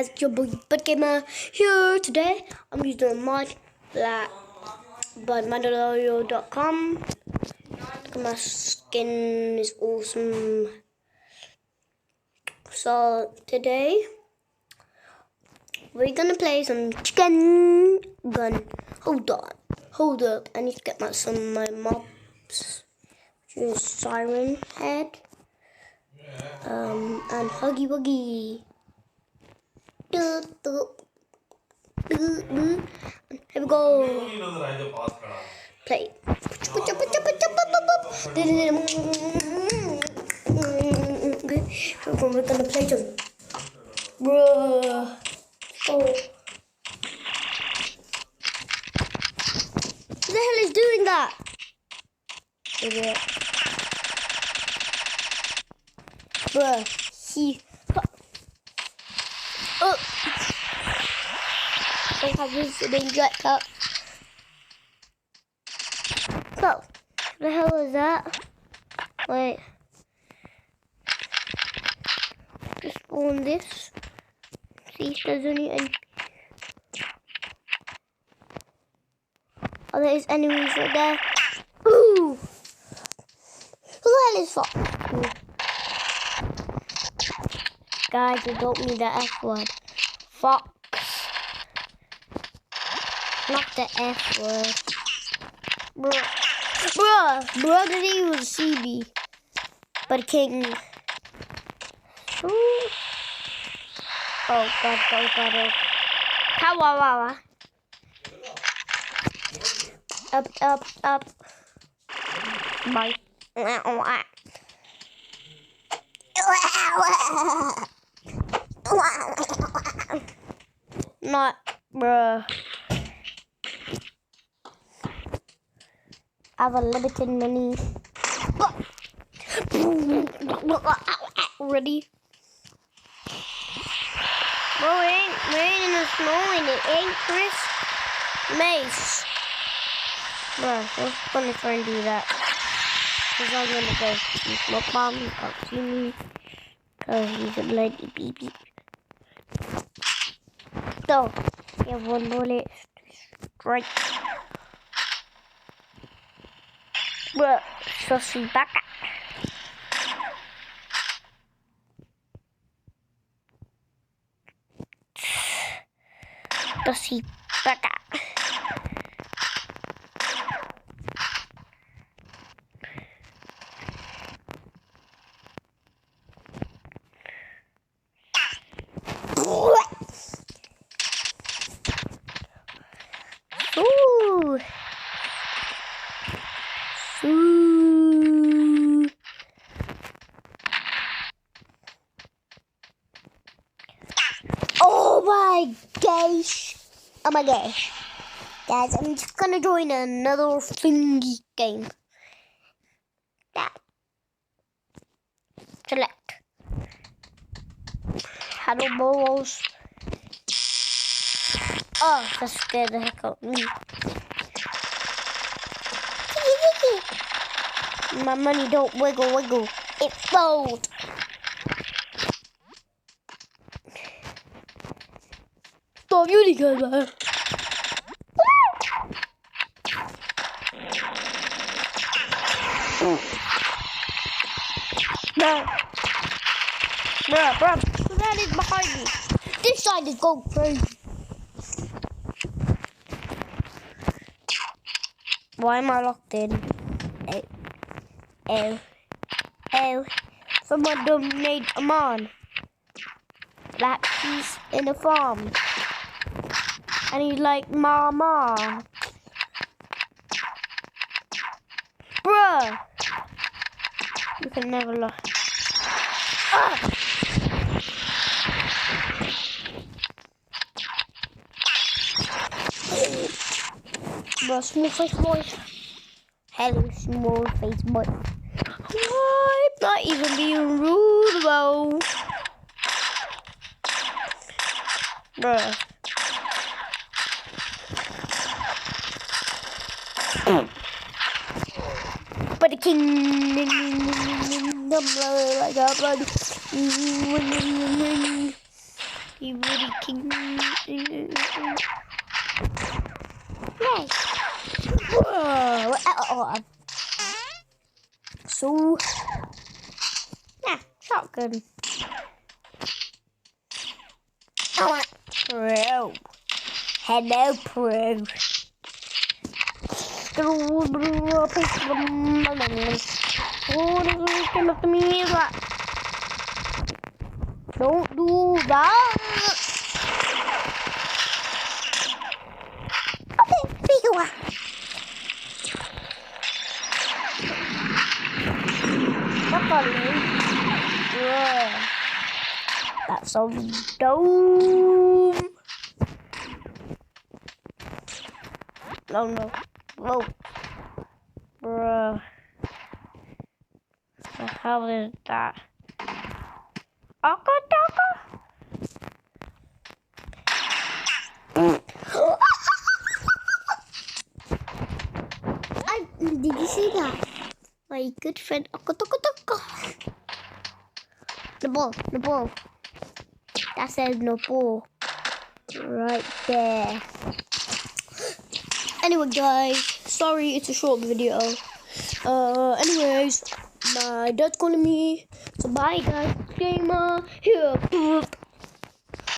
guys, it's your boy Bud Gamer here. Today I'm using a mod that by Mandalorian.com. Look at my skin is awesome. So today we're gonna play some chicken gun. Hold up, I need to get some of my mobs. Which is Siren Head and Huggy Wuggy. Here we go. Play. We're gonna play some. Bruh. Oh. Who the hell is doing that? Idiot. Bruh. Oh. I have this big jetpack. So, what the hell is that? Wait. Just spawn this. See if there's any. Oh, there's enemies right there. Ooh! Who the hell is Fox? Guys, I don't mean the F word. Fox. Not the F word. Bruh didn't even see me. But king. Ooh. Oh god. Kawawa. Up. Bye. Not, bruh. I have a limited money. Ready? Bro, we're in the snow and it ain't Chris Mace. Bruh, what's gonna try and do that? Cause I'm gonna go smoke bomb, you can't see me. Cause he's a bloody baby. So, you have one bullet. Strike. Bruh, sussy baka. Sussy baka. Ooh. Oh my gosh. Guys, I'm just gonna join another thingy game. Now, select. Hello, balls. Oh, that scared the heck out of me. My money don't wiggle. It folds. Stop using it, man. Bruh. That is behind me. This side is going crazy. Why am I locked in? Oh. Someone donated a man. Like he's in a farm. And he's like, Mama. Bruh. You can never lie. Ah! Bruh, small face boy. Hello, small face boy. I'm not even being rude, though. Bruh. But the king like a bloody You really king. Nice. Whoa. So, yeah, shotgun. Oh, pro. Hello, pro. Don't do that. Okay, that's so dumb. No. Whoa. Bruh. The hell is that? Did you see that? My good friend. The ball. That says no ball. Right there. Anyway, guys, sorry it's a short video. Anyways, my dad's calling me. So bye, guys. Gamer here.